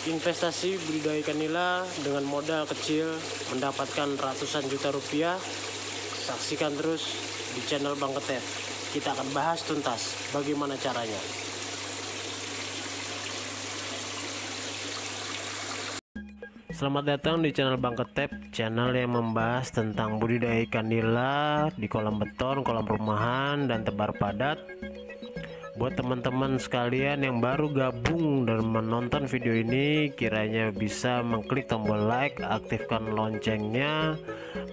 investasi budidaya ikan nila dengan modal kecil mendapatkan ratusan juta rupiah. Saksikan terus di channel Bang Ketep. Kita akan bahas tuntas bagaimana caranya. Selamat datang di channel Bang Ketep, channel yang membahas tentang budidaya ikan nila di kolam beton, kolam rumahan, dan tebar padat. Buat teman-teman sekalian yang baru gabung dan menonton video ini, kiranya bisa mengklik tombol like, aktifkan loncengnya,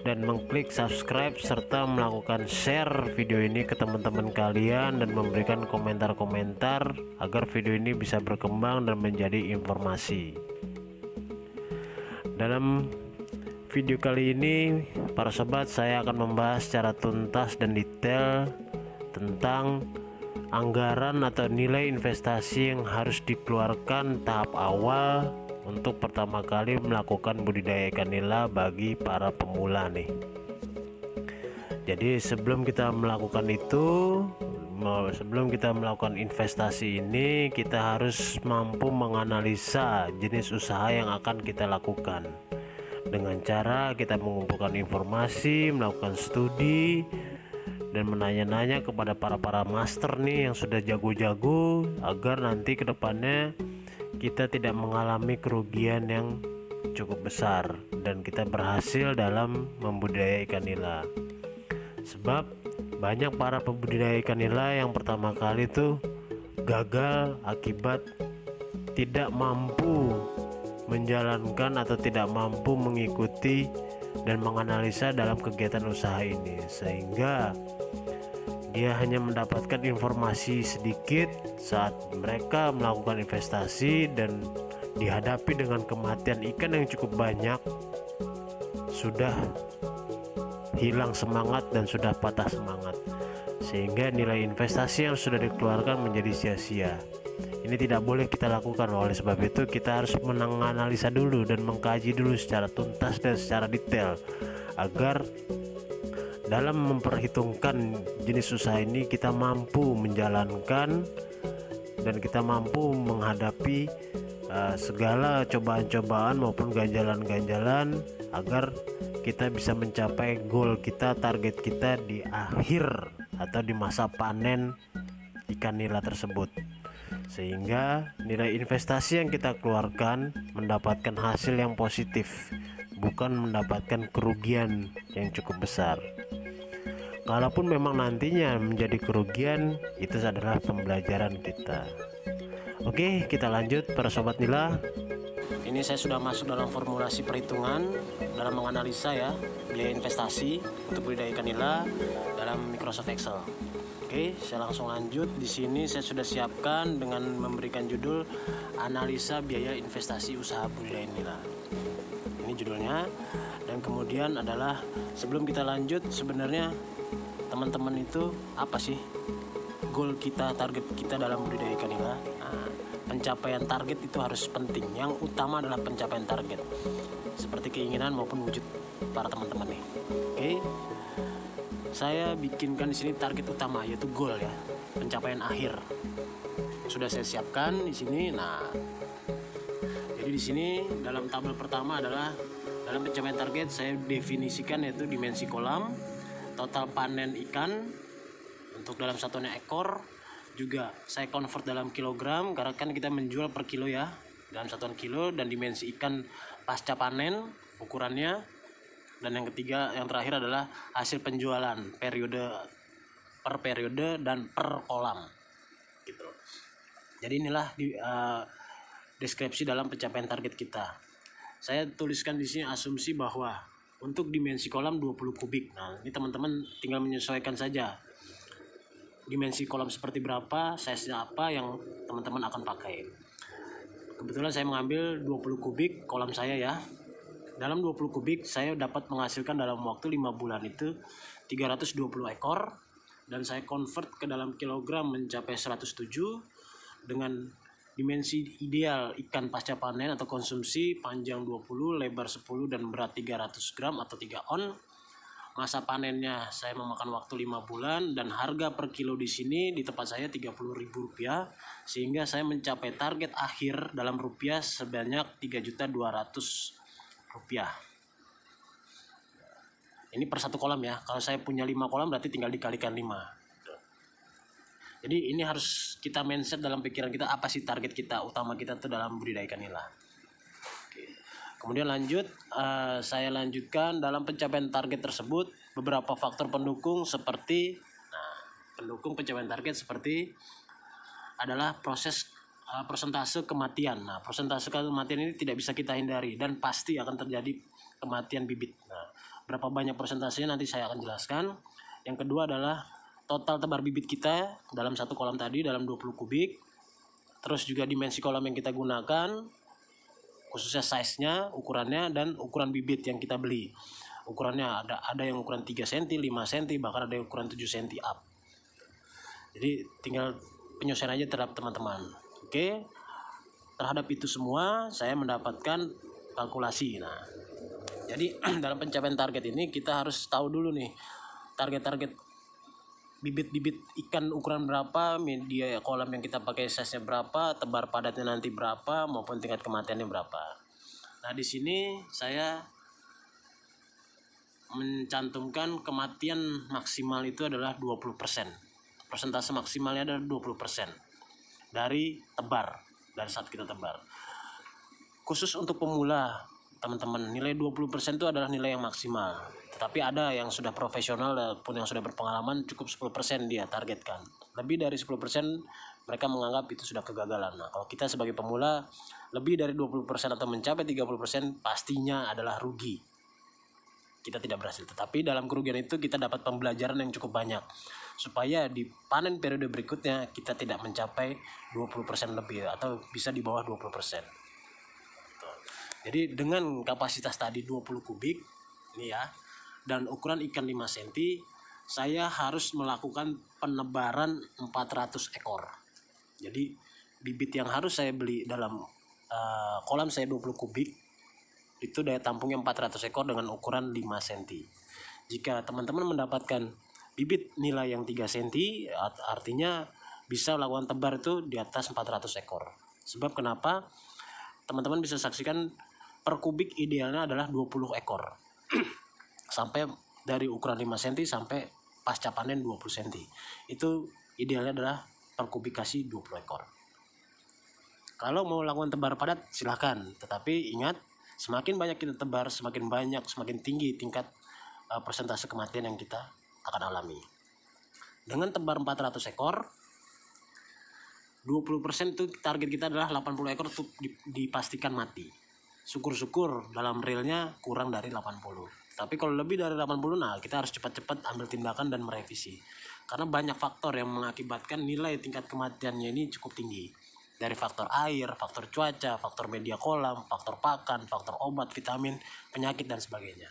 dan mengklik subscribe serta melakukan share video ini ke teman-teman kalian dan memberikan komentar-komentar agar video ini bisa berkembang dan menjadi informasi. Dalam video kali ini, para sobat, saya akan membahas secara tuntas dan detail tentang anggaran atau nilai investasi yang harus dikeluarkan tahap awal untuk pertama kali melakukan budidaya ikan nila bagi para pemula nih. Jadi sebelum kita melakukan melakukan investasi ini, kita harus mampu menganalisa jenis usaha yang akan kita lakukan dengan cara kita mengumpulkan informasi, melakukan studi, dan menanya-nanya kepada para master nih yang sudah jago-jago, agar nanti kedepannya kita tidak mengalami kerugian yang cukup besar dan kita berhasil dalam membudidaya ikan nila. Sebab banyak para pembudidaya ikan nila yang pertama kali tuh gagal akibat tidak mampu menjalankan atau tidak mampu mengikuti dan menganalisa dalam kegiatan usaha ini, sehingga dia hanya mendapatkan informasi sedikit saat mereka melakukan investasi dan dihadapi dengan kematian ikan yang cukup banyak, sudah hilang semangat dan sudah patah semangat, sehingga nilai investasi yang sudah dikeluarkan menjadi sia-sia. Ini tidak boleh kita lakukan. Oleh sebab itu kita harus menganalisa dulu dan mengkaji dulu secara tuntas dan secara detail, agar dalam memperhitungkan jenis usaha ini kita mampu menjalankan dan kita mampu menghadapi segala cobaan-cobaan maupun ganjalan-ganjalan, agar kita bisa mencapai goal kita, target kita di akhir atau di masa panen ikan nila tersebut, sehingga nilai investasi yang kita keluarkan mendapatkan hasil yang positif, bukan mendapatkan kerugian yang cukup besar. Kalaupun memang nantinya menjadi kerugian, itu adalah pembelajaran kita. Oke, kita lanjut para sobat nila. Ini saya sudah masuk dalam formulasi perhitungan dalam menganalisa ya biaya investasi untuk budidaya ikan nila dalam Microsoft Excel. Oke, saya langsung lanjut. Di sini saya sudah siapkan dengan memberikan judul analisa biaya investasi usaha budidaya nila. Ini judulnya. Dan kemudian adalah, sebelum kita lanjut, sebenarnya teman-teman itu apa sih goal kita, target kita dalam budidaya ikan nila? Pencapaian target itu harus penting. Yang utama adalah pencapaian target, seperti keinginan maupun wujud para teman-teman nih. Oke, saya bikinkan di sini target utama, yaitu goal ya, pencapaian akhir. Sudah saya siapkan di sini. Nah, jadi di sini dalam tabel pertama adalah dalam pencapaian target saya definisikan, yaitu dimensi kolam, total panen ikan untuk dalam satuannya ekor. Juga saya convert dalam kilogram, karena kan kita menjual per kilo ya, dalam satuan kilo, dan dimensi ikan pasca panen ukurannya. Dan yang ketiga, yang terakhir adalah hasil penjualan periode dan per kolam gitu. Jadi inilah deskripsi dalam pencapaian target kita. Saya tuliskan di sini asumsi bahwa untuk dimensi kolam 20 kubik. Nah, ini teman-teman tinggal menyesuaikan saja dimensi kolam seperti berapa, size-nya apa yang teman-teman akan pakai. Kebetulan saya mengambil 20 kubik kolam saya ya. Dalam 20 kubik saya dapat menghasilkan dalam waktu 5 bulan itu 320 ekor, dan saya convert ke dalam kilogram mencapai 107 dengan dimensi ideal ikan pasca panen atau konsumsi, panjang 20, lebar 10, dan berat 300 gram atau 3 on. masa panennya saya memakan waktu 5 bulan, dan harga per kilo di sini di tempat saya Rp30.000, sehingga saya mencapai target akhir dalam rupiah sebanyak Rp3.200.000. Ini per satu kolam ya. Kalau saya punya 5 kolam berarti tinggal dikalikan 5. Jadi ini harus kita mindset dalam pikiran kita, apa sih target kita utama kita tuh dalam budidaya ikan nila. Kemudian lanjut, saya lanjutkan dalam pencapaian target tersebut beberapa faktor pendukung seperti, pendukung pencapaian target seperti adalah persentase kematian. Nah, persentase kematian ini tidak bisa kita hindari dan pasti akan terjadi kematian bibit. Nah, berapa banyak persentasenya nanti saya akan jelaskan. Yang kedua adalah total tebar bibit kita dalam satu kolam tadi dalam 20 kubik. Terus juga dimensi kolam yang kita gunakan, khususnya size-nya, ukurannya, dan ukuran bibit yang kita beli. Ukurannya ada yang ukuran 3 cm, 5 cm, bahkan ada yang ukuran 7 cm up. Jadi tinggal penyesuaian aja terhadap teman-teman. Oke. Terhadap itu semua saya mendapatkan kalkulasi. Nah, jadi dalam pencapaian target ini kita harus tahu dulu nih target-target bibit-bibit ikan ukuran berapa, media kolam yang kita pakai size-nya berapa, tebar padatnya nanti berapa, maupun tingkat kematiannya berapa. Nah, di sini saya mencantumkan kematian maksimal itu adalah 20%. Persentase maksimalnya adalah 20% dari tebar, dari saat kita tebar. Khusus untuk pemula, teman-teman, nilai 20% itu adalah nilai yang maksimal. Tetapi ada yang sudah profesional pun yang sudah berpengalaman cukup 10% dia targetkan. Lebih dari 10% mereka menganggap itu sudah kegagalan. Nah, kalau kita sebagai pemula lebih dari 20% atau mencapai 30% pastinya adalah rugi. Kita tidak berhasil. Tetapi dalam kerugian itu kita dapat pembelajaran yang cukup banyak, supaya di panen periode berikutnya kita tidak mencapai 20% lebih atau bisa di bawah 20%. Jadi dengan kapasitas tadi 20 kubik ini ya, dan ukuran ikan 5 cm, saya harus melakukan penebaran 400 ekor. Jadi bibit yang harus saya beli dalam kolam saya 20 kubik itu daya tampungnya 400 ekor dengan ukuran 5 cm. Jika teman-teman mendapatkan bibit nilai yang 3 cm, artinya bisa melakukan tebar itu di atas 400 ekor. Sebab kenapa? Teman-teman bisa saksikan per kubik idealnya adalah 20 ekor. Sampai dari ukuran 5 cm sampai pasca panen 20 cm. Itu idealnya adalah per kubikasi 20 ekor. Kalau mau lakukan tebar padat silahkan, tetapi ingat, semakin banyak kita tebar, semakin banyak, semakin tinggi tingkat persentase kematian yang kita akan alami. Dengan tebar 400 ekor, 20% itu target kita adalah 80 ekor untuk dipastikan mati. Syukur-syukur dalam realnya kurang dari 80. Tapi kalau lebih dari 80, nah kita harus cepat-cepat ambil tindakan dan merevisi. Karena banyak faktor yang mengakibatkan nilai tingkat kematiannya ini cukup tinggi. Dari faktor air, faktor cuaca, faktor media kolam, faktor pakan, faktor obat, vitamin, penyakit, dan sebagainya.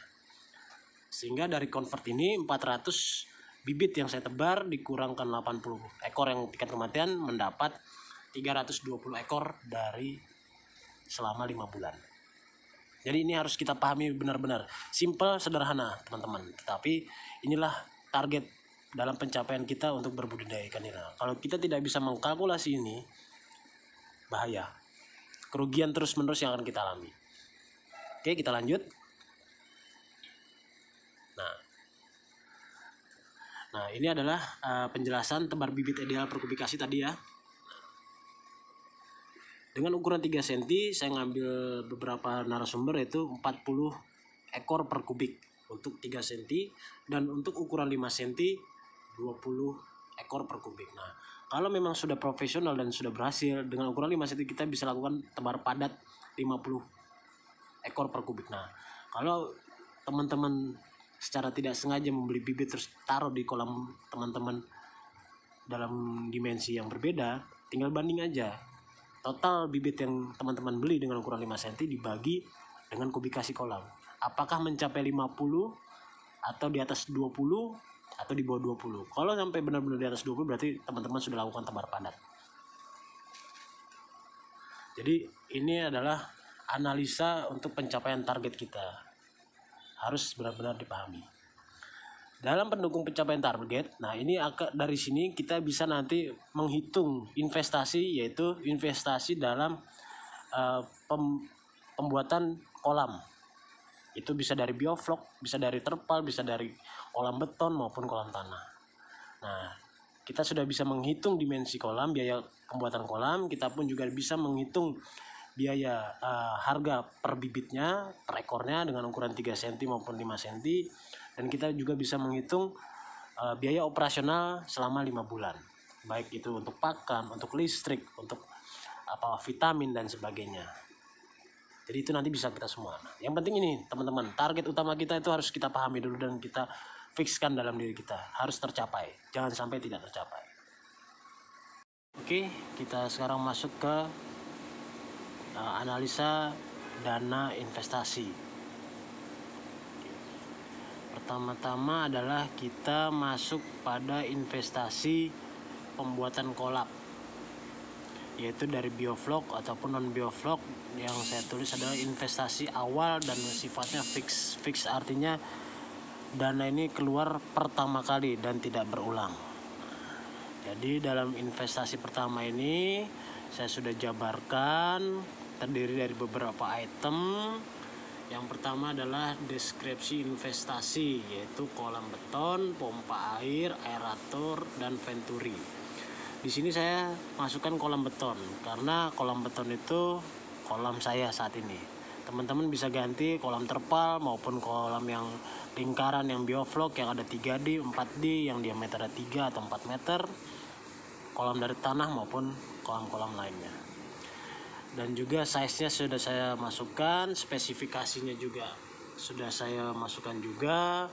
Sehingga dari convert ini 400 bibit yang saya tebar dikurangkan 80 ekor yang tingkat kematian, mendapat 320 ekor dari selama 5 bulan. Jadi ini harus kita pahami benar-benar. Simple, sederhana teman-teman. Tetapi inilah target dalam pencapaian kita untuk berbudidaya ikan nila. Kalau kita tidak bisa mengkalkulasi ini, bahaya. Kerugian terus-menerus yang akan kita alami. Oke, kita lanjut. Nah, ini adalah penjelasan tebar bibit ideal per kubikasi tadi ya. Dengan ukuran 3 cm, saya ngambil beberapa narasumber, yaitu 40 ekor per kubik untuk 3 cm, dan untuk ukuran 5 cm 20 ekor per kubik. Nah, kalau memang sudah profesional dan sudah berhasil, dengan ukuran 5 cm kita bisa lakukan tebar padat 50 ekor per kubik. Nah, kalau teman-teman secara tidak sengaja membeli bibit terus taruh di kolam teman-teman dalam dimensi yang berbeda, tinggal banding aja total bibit yang teman-teman beli dengan ukuran 5 cm dibagi dengan kubikasi kolam. Apakah mencapai 50 atau di atas 20 atau di bawah 20. Kalau sampai benar-benar di atas 20 berarti teman-teman sudah lakukan tebar padat. Jadi ini adalah analisa untuk pencapaian target kita. Harus benar-benar dipahami. dalam pendukung pencapaian target. Nah, ini dari sini kita bisa nanti menghitung investasi, yaitu investasi dalam pembuatan kolam. Itu bisa dari bioflok, bisa dari terpal, bisa dari kolam beton maupun kolam tanah. Nah, kita sudah bisa menghitung dimensi kolam, biaya pembuatan kolam. Kita pun juga bisa menghitung biaya harga per bibitnya, per ekornya dengan ukuran 3 cm maupun 5 cm. Dan kita juga bisa menghitung biaya operasional selama 5 bulan. Baik itu untuk pakan, untuk listrik, untuk vitamin dan sebagainya. Jadi itu nanti bisa kita semua. Yang penting ini teman-teman, target utama kita itu harus kita pahami dulu dan kita fixkan dalam diri kita. Harus tercapai, jangan sampai tidak tercapai. Oke, kita sekarang masuk ke analisa dana investasi. Pertama-tama adalah kita masuk pada investasi pembuatan kolam, yaitu dari bioflok ataupun non bioflok. Yang saya tulis adalah investasi awal dan sifatnya fix artinya dana ini keluar pertama kali dan tidak berulang. Jadi dalam investasi pertama ini saya sudah jabarkan, terdiri dari beberapa item. Yang pertama adalah deskripsi investasi, yaitu kolam beton, pompa air, aerator, dan venturi. Di sini saya masukkan kolam beton karena kolam beton itu kolam saya saat ini. Teman-teman bisa ganti kolam terpal maupun kolam yang lingkaran yang bioflok yang ada 3D, 4D yang diameternya 3 atau 4 meter. Kolam dari tanah maupun kolam-kolam lainnya. Dan juga size-nya sudah saya masukkan, spesifikasinya juga sudah saya masukkan juga,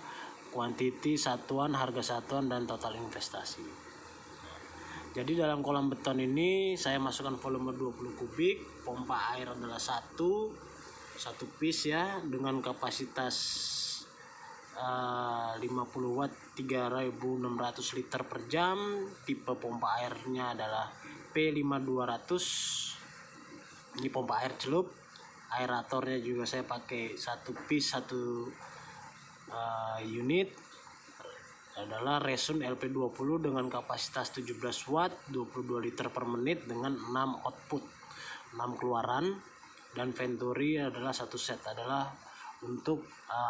kuantiti, satuan, harga satuan, dan total investasi. Jadi dalam kolam beton ini saya masukkan volume 20 kubik, pompa air adalah satu piece ya, dengan kapasitas 50 watt 3600 liter per jam. Tipe pompa airnya adalah P5200. Ini pompa air celup. Aeratornya juga saya pakai satu piece, satu unit adalah Resun LP20 dengan kapasitas 17 watt 22 liter per menit dengan 6 output, 6 keluaran. Dan Venturi adalah satu set, adalah untuk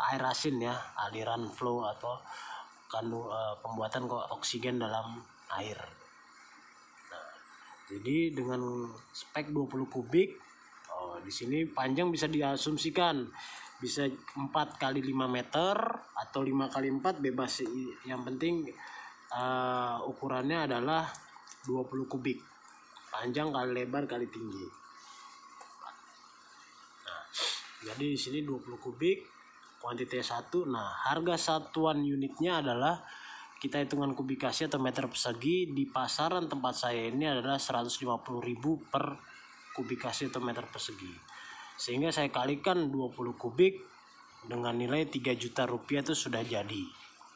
air asin ya, aliran flow atau pembuatan oksigen dalam air. Jadi dengan spek 20 kubik, di sini panjang bisa diasumsikan bisa 4 kali 5 meter atau 5 kali 4 bebas. Yang penting ukurannya adalah 20 kubik, panjang kali lebar kali tinggi. Nah, jadi di sini 20 kubik, kuantitas 1. Nah, harga satuan unitnya adalah, kita hitungan kubikasi atau meter persegi di pasaran tempat saya ini adalah 150.000 per kubikasi atau meter persegi. Sehingga saya kalikan 20 kubik dengan nilai 3 juta rupiah itu sudah jadi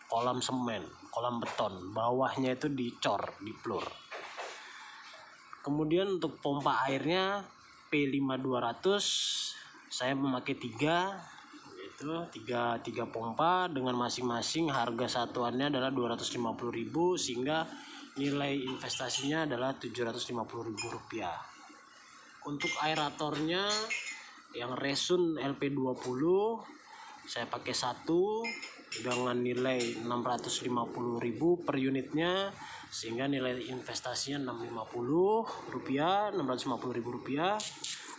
kolam semen, kolam beton. Bawahnya itu dicor, diplur. Kemudian untuk pompa airnya P5200 saya memakai 3, tiga pompa dengan masing-masing harga satuannya adalah 250.000, sehingga nilai investasinya adalah 750.000 rupiah. Untuk aeratornya yang Resun LP20 saya pakai satu dengan nilai 650.000 per unitnya, sehingga nilai investasinya 650.000 rupiah.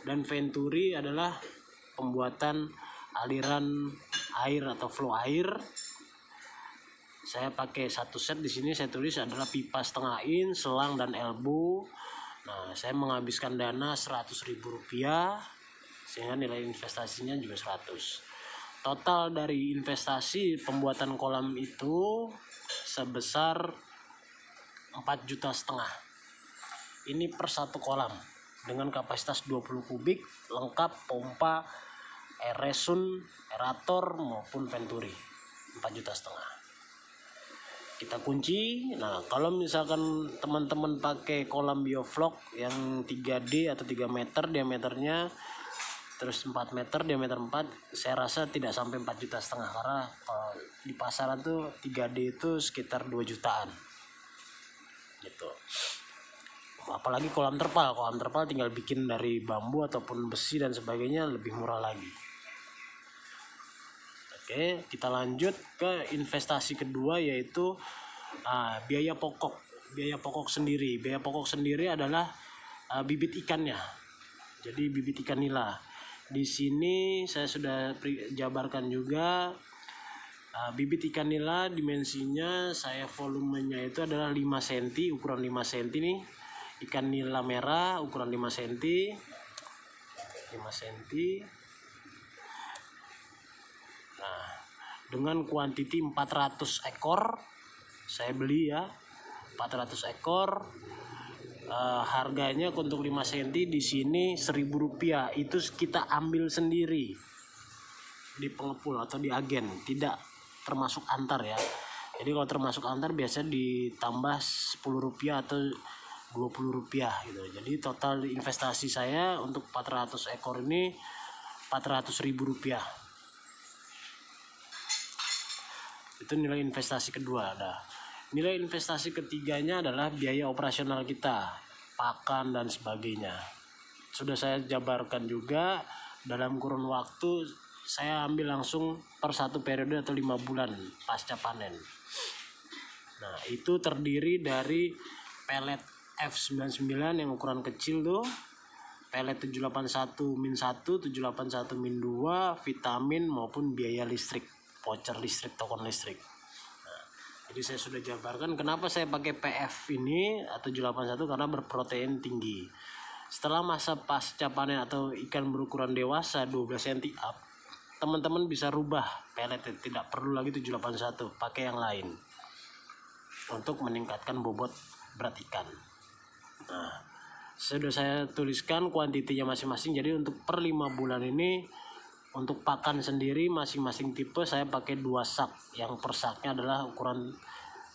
Dan Venturi adalah pembuatan aliran air atau flow air. Saya pakai satu set. Di sini saya tulis adalah pipa setengah in, selang dan elbow. Nah, saya menghabiskan dana 100.000 rupiah, sehingga nilai investasinya juga 100. Total dari investasi pembuatan kolam itu sebesar 4,5 juta. Ini per satu kolam dengan kapasitas 20 kubik, lengkap pompa, Resun, aerator maupun Venturi, 4,5 juta. Kita kunci. Nah, kalau misalkan teman-teman pakai kolam bioflok yang 3D atau 3 meter diameternya, terus 4 meter, diameter 4, saya rasa tidak sampai 4,5 juta, karena di pasaran tuh 3D itu sekitar 2 jutaan gitu. Apalagi kolam terpal tinggal bikin dari bambu ataupun besi dan sebagainya, lebih murah lagi. Oke, kita lanjut ke investasi kedua, yaitu biaya pokok sendiri. Biaya pokok sendiri adalah bibit ikannya. Jadi bibit ikan nila. Di sini saya sudah jabarkan juga. Bibit ikan nila dimensinya, saya volumenya itu adalah 5 cm, ukuran 5 cm nih. Ikan nila merah ukuran 5 cm. 5 cm. Nah, dengan kuantiti 400 ekor saya beli ya. 400 ekor. Harganya untuk 5 cm di sini Rp1.000. Itu kita ambil sendiri di pengepul atau di agen, tidak termasuk antar ya. Jadi kalau termasuk antar biasanya ditambah Rp10 atau Rp20 gitu. Jadi total investasi saya untuk 400 ekor ini Rp400.000. Itu nilai investasi kedua. Nilai investasi ketiganya adalah biaya operasional kita, pakan dan sebagainya. Sudah saya jabarkan juga, dalam kurun waktu saya ambil langsung per 1 periode atau 5 bulan pasca panen. Nah, itu terdiri dari pelet F99 yang ukuran kecil tuh, pelet 781-1, 781-2, vitamin maupun biaya listrik, voucher listrik, token listrik. Nah, jadi saya sudah jabarkan kenapa saya pakai PF ini atau 781, karena berprotein tinggi. Setelah masa pasca panen atau ikan berukuran dewasa 12 cm up, teman-teman bisa rubah pelet, tidak perlu lagi 781, pakai yang lain untuk meningkatkan bobot berat ikan. Nah, sudah saya tuliskan kuantitinya masing-masing. Jadi untuk per 5 bulan ini, untuk pakan sendiri masing-masing tipe saya pakai 2 sak, yang per saknya adalah ukuran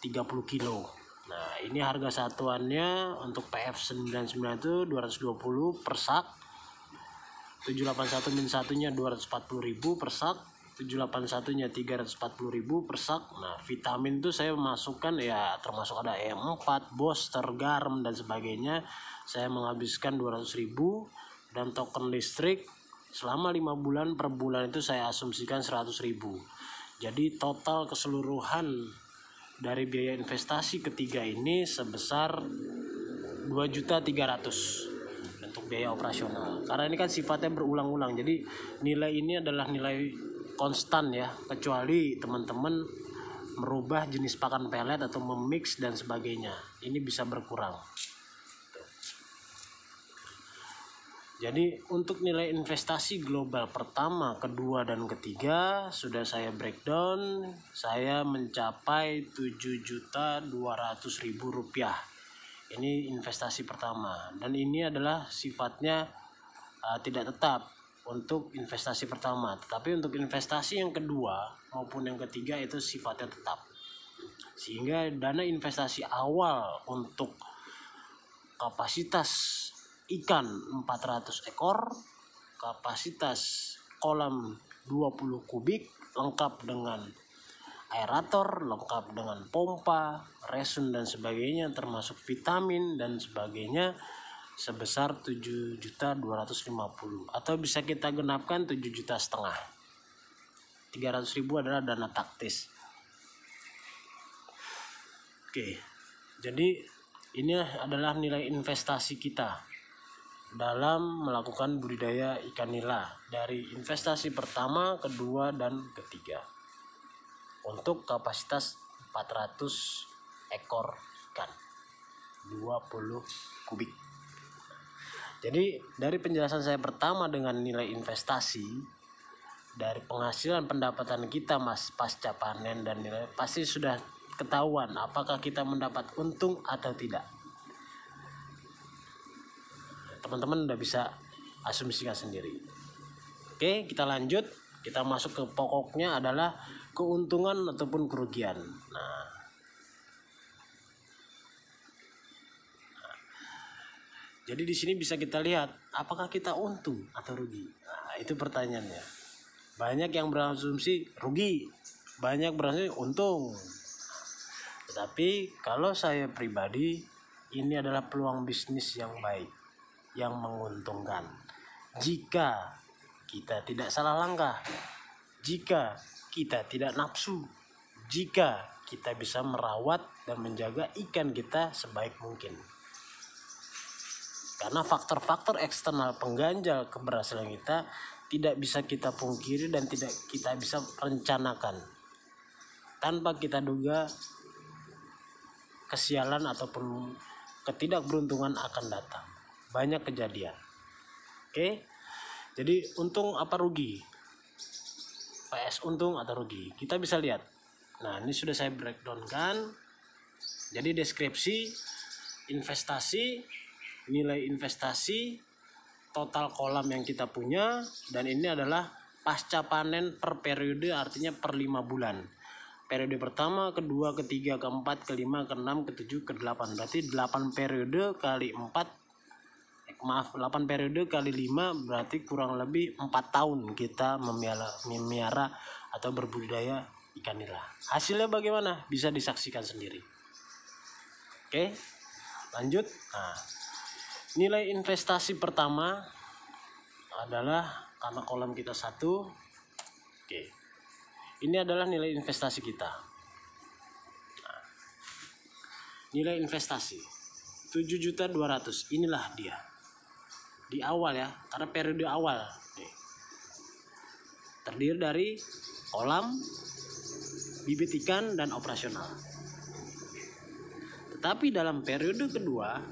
30 kilo. Nah, ini harga satuannya untuk PF99 itu 220 per sak, 781-1-nya 240.000 per sak, 781-nya 340.000 per sak. Nah, vitamin tuh saya masukkan ya, termasuk ada E4, booster, garam dan sebagainya. Saya menghabiskan 200.000, dan token listrik selama 5 bulan per bulan itu saya asumsikan 100.000. Jadi total keseluruhan dari biaya investasi ketiga ini sebesar 2.300.000 untuk biaya operasional. Karena ini kan sifatnya berulang-ulang, jadi nilai ini adalah nilai konstan ya, kecuali teman-teman merubah jenis pakan pelet atau memix dan sebagainya, ini bisa berkurang. Jadi untuk nilai investasi global pertama, kedua, dan ketiga sudah saya breakdown, saya mencapai Rp7.200.000. Ini investasi pertama, dan ini adalah sifatnya tidak tetap untuk investasi pertama, tetapi untuk investasi yang kedua maupun yang ketiga itu sifatnya tetap. Sehingga dana investasi awal untuk kapasitas ikan 400 ekor, kapasitas kolam 20 kubik, lengkap dengan aerator, lengkap dengan pompa, resun dan sebagainya, termasuk vitamin dan sebagainya, sebesar 7.250.000, atau bisa kita genapkan 7,5 juta. 300.000 adalah dana taktis. Oke, jadi ini adalah nilai investasi kita dalam melakukan budidaya ikan nila dari investasi pertama, kedua, dan ketiga untuk kapasitas 400 ekor ikan 20 kubik. Jadi dari penjelasan saya pertama dengan nilai investasi, dari penghasilan pendapatan kita pasca panen dan nilai, pasti sudah ketahuan apakah kita mendapat untung atau tidak. Teman-teman udah bisa asumsikan sendiri. Oke, kita lanjut. Kita masuk ke pokoknya, adalah keuntungan ataupun kerugian. Jadi di sini bisa kita lihat apakah kita untung atau rugi. Nah, itu pertanyaannya. Banyak yang berasumsi rugi, banyak berasumsi untung. Tetapi kalau saya pribadi, ini adalah peluang bisnis yang baik, yang menguntungkan. Jika kita tidak salah langkah, jika kita tidak nafsu, jika kita bisa merawat dan menjaga ikan kita sebaik mungkin. Karena faktor-faktor eksternal pengganjal keberhasilan kita tidak bisa kita pungkiri dan tidak kita bisa rencanakan. Tanpa kita duga, kesialan ataupun ketidakberuntungan akan datang. Banyak kejadian. Oke. Jadi untung apa rugi? PS untung atau rugi? Kita bisa lihat. Nah, ini sudah saya breakdown-kan. Jadi deskripsi investasi, nilai investasi, total kolam yang kita punya, dan ini adalah pasca panen per periode, artinya per 5 bulan. Periode pertama, kedua, ketiga, keempat, kelima, keenam, ketujuh, kedelapan. Berarti 8 periode kali 8 periode kali 5 berarti kurang lebih 4 tahun kita memelihara atau berbudidaya ikan nila. Hasilnya bagaimana? Bisa disaksikan sendiri. Oke, lanjut. Nah, nilai investasi pertama adalah karena kolam kita 1. Oke. Ini adalah nilai investasi kita. Nah, nilai investasi 7.200.000. Inilah dia. Di awal ya, karena periode awal. Nih. Terdiri dari kolam, bibit ikan, dan operasional. Tetapi dalam periode kedua,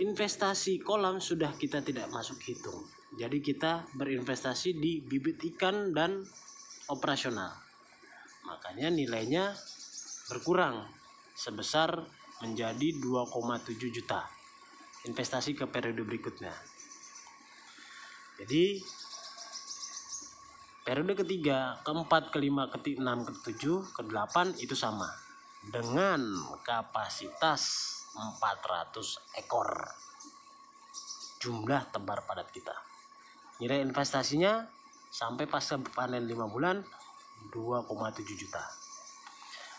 investasi kolam sudah kita tidak masuk hitung. Jadi kita berinvestasi di bibit ikan dan operasional. Makanya nilainya berkurang sebesar menjadi 2,7 juta. Investasi ke periode berikutnya. Jadi periode ketiga, keempat, kelima, keenam, ketujuh, kedelapan itu sama dengan kapasitas 400 ekor jumlah tebar padat kita. Nilai investasinya sampai pasca panen 5 bulan 2,7 juta.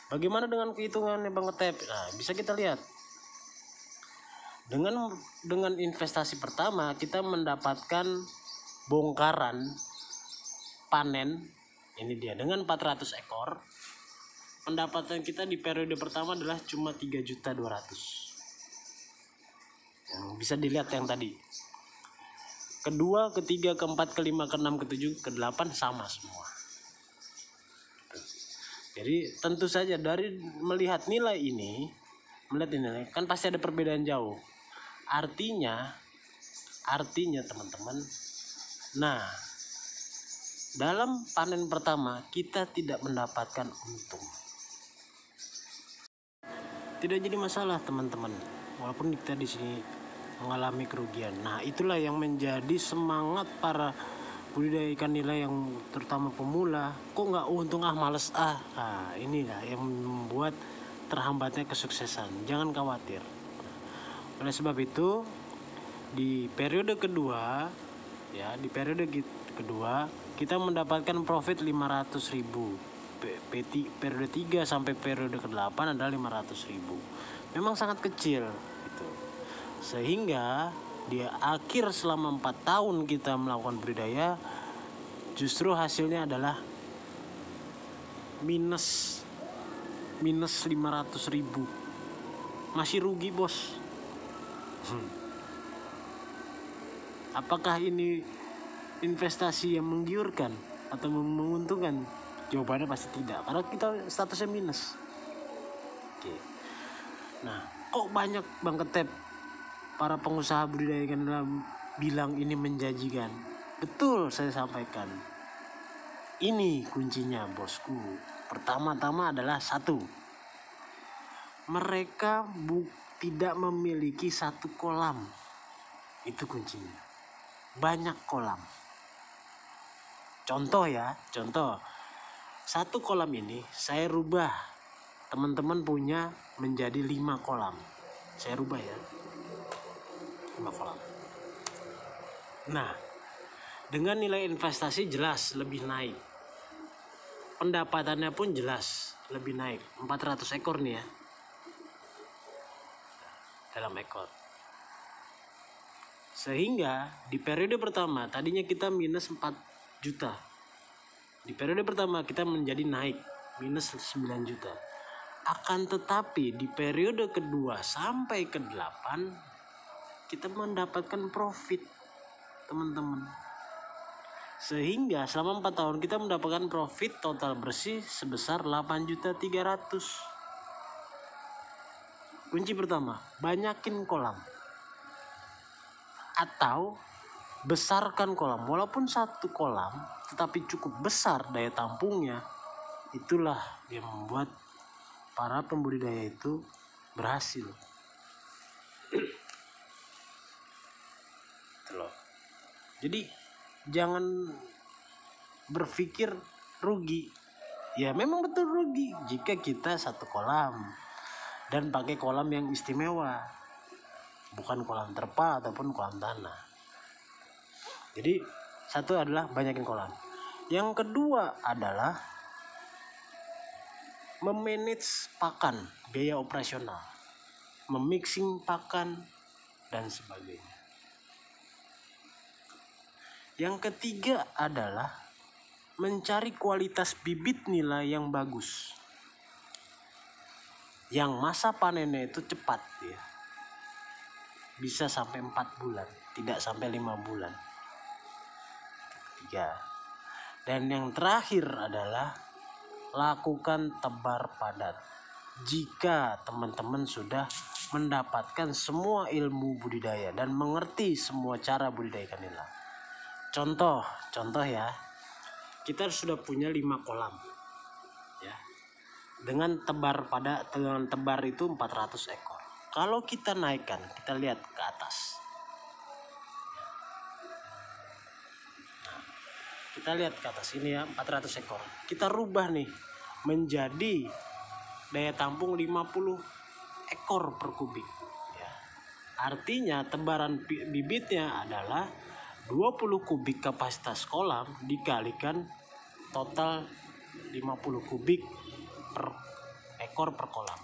Bagaimana dengan kehitungannya Bang Ketep? Nah, bisa kita lihat. Dengan investasi pertama kita mendapatkan bongkaran panen, ini dia dengan 400 ekor. Pendapatan kita di periode pertama adalah cuma 3.200.000. Bisa dilihat yang tadi. Kedua, ketiga, keempat, kelima, keenam, ketujuh, kedelapan sama semua. Jadi tentu saja dari melihat nilai ini, kan pasti ada perbedaan jauh. Artinya teman-teman, nah dalam panen pertama kita tidak mendapatkan untung. Tidak jadi masalah teman-teman, walaupun kita di sini mengalami kerugian. Nah, itulah yang menjadi semangat para budidaya ikan nila yang terutama pemula. Kok nggak untung, males Nah, inilah yang membuat terhambatnya kesuksesan. Jangan khawatir. Oleh sebab itu, di periode kedua kita mendapatkan profit 500.000. Periode 3 sampai periode ke-8 adalah 500.000. Memang sangat kecil gitu. Sehingga di akhir selama 4 tahun kita melakukan budidaya, justru hasilnya adalah minus 500.000. Masih rugi, bos. Apakah ini investasi yang menggiurkan atau menguntungkan? Jawabannya pasti tidak, karena kita statusnya minus. Oke. Nah, kok banyak Bang Ketep para pengusaha budidaya ikan nila bilang ini menjanjikan? Betul, saya sampaikan. Ini kuncinya, bosku. Pertama-tama adalah 1. Mereka tidak memiliki satu kolam. Itu kuncinya. Banyak kolam. Contoh. Satu kolam ini saya rubah. Teman-teman punya menjadi 5 kolam. Saya rubah ya. 5 kolam. Nah, dengan nilai investasi jelas lebih naik, pendapatannya pun jelas lebih naik. 400 ekor nih ya, dalam ekor. Sehingga di periode pertama tadinya kita minus 4 juta, di periode pertama kita menjadi naik minus 9 juta. Akan tetapi di periode kedua sampai ke 8 kita mendapatkan profit, teman-teman. Sehingga selama 4 tahun kita mendapatkan profit total bersih sebesar 8.300.000. Kunci pertama, banyakin kolam atau besarkan kolam. Walaupun satu kolam tetapi cukup besar daya tampungnya, itulah yang membuat para pembudidaya itu berhasil. Jadi jangan berpikir rugi. Ya memang betul rugi jika kita satu kolam dan pakai kolam yang istimewa, bukan kolam terpal ataupun kolam tanah. Jadi satu adalah banyakin kolam. Yang kedua adalah memanage pakan, biaya operasional, memixing pakan dan sebagainya. Yang ketiga adalah mencari kualitas bibit nila yang bagus, yang masa panennya itu cepat ya, bisa sampai 4 bulan, tidak sampai 5 bulan. Ketiga. Dan yang terakhir adalah lakukan tebar padat. Jika teman-teman sudah mendapatkan semua ilmu budidaya dan mengerti semua cara budidaya ikan nila. Contoh ya, kita sudah punya 5 kolam ya, dengan tebar itu 400 ekor. Kalau kita naikkan, kita lihat ke atas, kita lihat ke atas ini ya, 400 ekor. Kita rubah nih menjadi daya tampung 50 ekor per kubik ya. Artinya tebaran bibitnya adalah 20 kubik kapasitas kolam dikalikan total 50 kubik per ekor per kolam,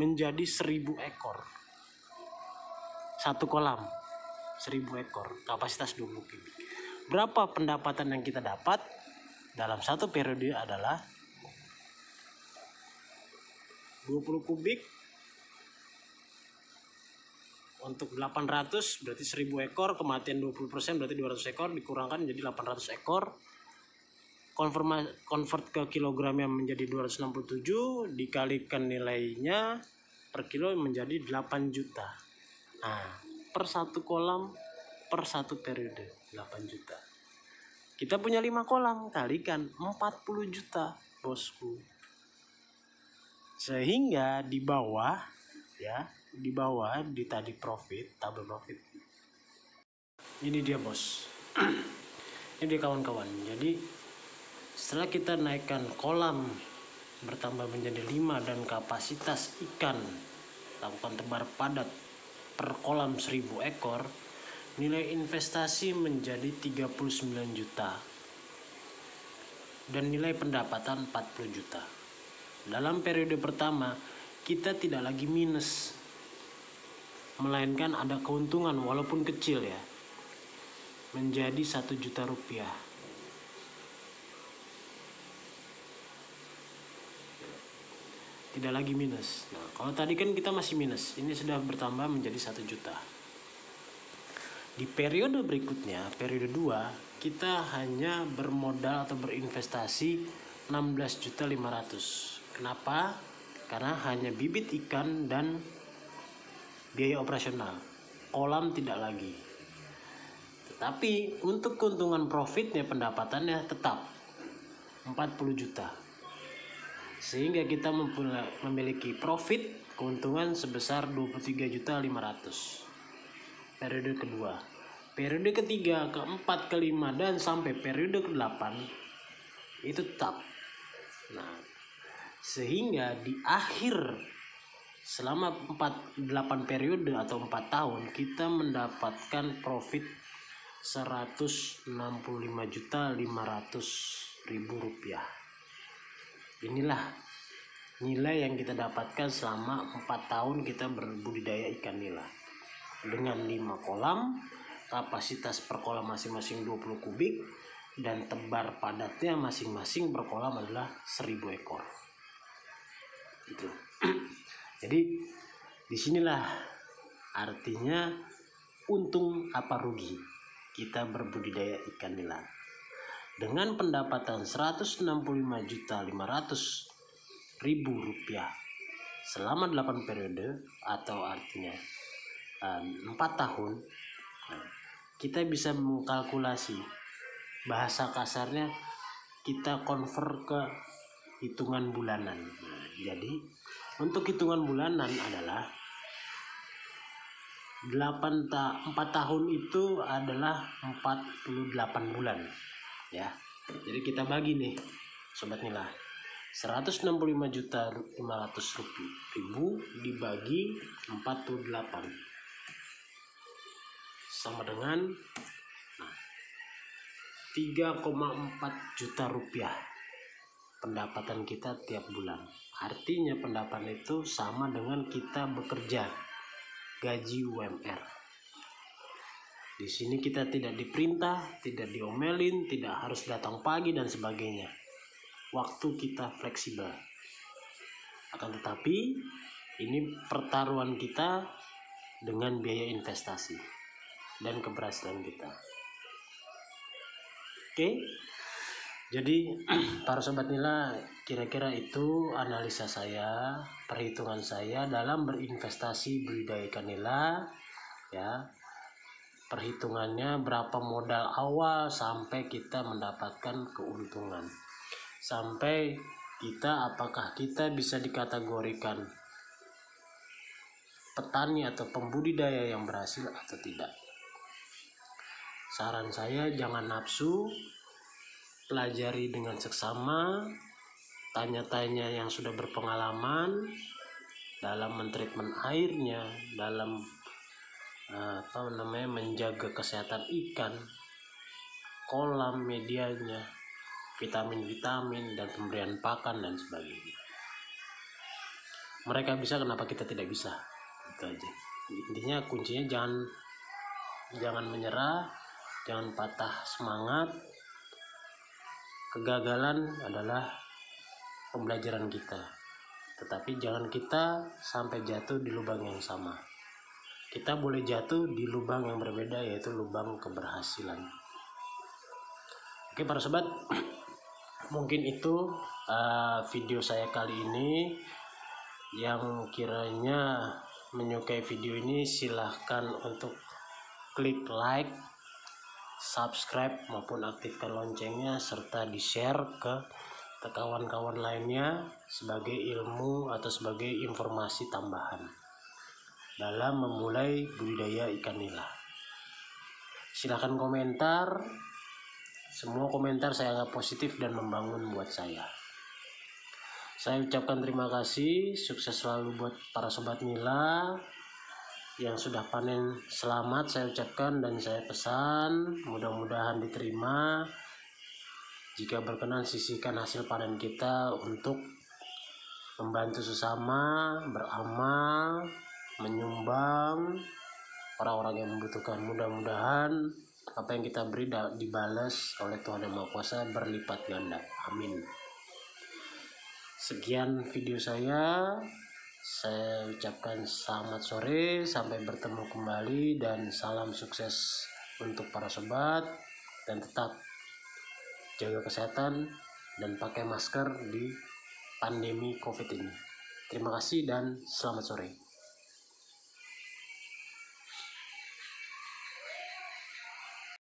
menjadi 1000 ekor. Satu kolam 1000 ekor, kapasitas 20 kubik. Berapa pendapatan yang kita dapat dalam satu periode adalah 20 kubik untuk 800 berarti 1000 ekor, kematian 20% berarti 200 ekor, dikurangkan menjadi 800 ekor. Convert ke kilogramnya menjadi 267, dikalikan nilainya per kilo menjadi 8 juta. Nah, per satu kolam per satu periode 8 juta. Kita punya 5 kolam, kalikan 40 juta, bosku. Sehingga di bawah ya, di tadi profit, tabel profit. Ini dia, bos. Ini dia kawan-kawan. Jadi setelah kita naikkan kolam bertambah menjadi 5 dan kapasitas ikan lakukan tebar padat per kolam 1000 ekor, nilai investasi menjadi 39 juta dan nilai pendapatan 40 juta. Dalam periode pertama kita tidak lagi minus, melainkan ada keuntungan walaupun kecil ya, menjadi 1 juta rupiah. Tidak lagi minus. Nah, kalau tadi kan kita masih minus, ini sudah bertambah menjadi 1 juta. Di periode berikutnya, periode 2, kita hanya bermodal atau berinvestasi 16.500.000. Kenapa? Karena hanya bibit ikan dan biaya operasional. Kolam tidak lagi. Tetapi untuk keuntungan profitnya, pendapatannya tetap 40 juta. Sehingga kita memiliki profit keuntungan sebesar 23.500.000. Periode kedua. Periode ketiga, keempat, kelima dan sampai periode ke-8 itu tetap. Nah, sehingga di akhir selama 8 periode atau 4 tahun kita mendapatkan profit Rp165.500.000. Inilah nilai yang kita dapatkan selama 4 tahun kita berbudidaya ikan nila. Dengan 5 kolam, kapasitas per kolam masing-masing 20 kubik, dan tebar padatnya masing-masing per kolam adalah 1000 ekor. Itu. Jadi disinilah artinya untung apa rugi kita berbudidaya ikan nila. Dengan pendapatan Rp165.500.000 selama 8 periode, atau artinya 4 tahun, kita bisa mengkalkulasi, bahasa kasarnya kita convert ke hitungan bulanan. Jadi untuk hitungan bulanan adalah 4 tahun itu adalah 48 bulan ya. Jadi kita bagi nih sobat nila, 165.500.000 dibagi 48 sama dengan 3,4 juta rupiah pendapatan kita tiap bulan. Artinya pendapatan itu sama dengan kita bekerja gaji UMR. Di sini kita tidak diperintah, tidak diomelin, tidak harus datang pagi dan sebagainya. Waktu kita fleksibel. Akan tetapi ini pertaruhan kita dengan biaya investasi dan keberhasilan kita. Oke. Jadi para sobat nila, kira-kira itu analisa saya, perhitungan saya dalam berinvestasi budidaya ikan nila ya. Perhitungannya berapa modal awal sampai kita mendapatkan keuntungan. Sampai apakah kita bisa dikategorikan petani atau pembudidaya yang berhasil atau tidak. Saran saya, jangan nafsu, pelajari dengan seksama, tanya-tanya yang sudah berpengalaman dalam mentreatment airnya, dalam menjaga kesehatan ikan, kolam medianya, vitamin-vitamin dan pemberian pakan dan sebagainya. Mereka bisa, kenapa kita tidak bisa? Itu aja. Intinya kuncinya jangan menyerah, jangan patah semangat. Kegagalan adalah pembelajaran kita, tetapi jangan kita sampai jatuh di lubang yang sama. Kita boleh jatuh di lubang yang berbeda, yaitu lubang keberhasilan. Oke para sobat, mungkin itu video saya kali ini. Yang kiranya menyukai video ini, silahkan untuk klik like, subscribe maupun aktifkan loncengnya, serta di-share ke kawan-kawan lainnya sebagai ilmu atau sebagai informasi tambahan dalam memulai budidaya ikan nila. Silahkan komentar, semua komentar saya anggap positif dan membangun buat saya. Saya ucapkan terima kasih, sukses selalu buat para sobat nila. Yang sudah panen selamat saya ucapkan dan saya pesan, mudah-mudahan diterima. Jika berkenan, sisihkan hasil panen kita untuk membantu sesama, beramal, menyumbang orang-orang yang membutuhkan. Mudah-mudahan apa yang kita beri dibalas oleh Tuhan Yang Maha Kuasa berlipat ganda. Amin. Sekian video saya ucapkan selamat sore, sampai bertemu kembali, dan salam sukses untuk para sobat, dan tetap jaga kesehatan dan pakai masker di pandemi COVID ini. Terima kasih dan selamat sore.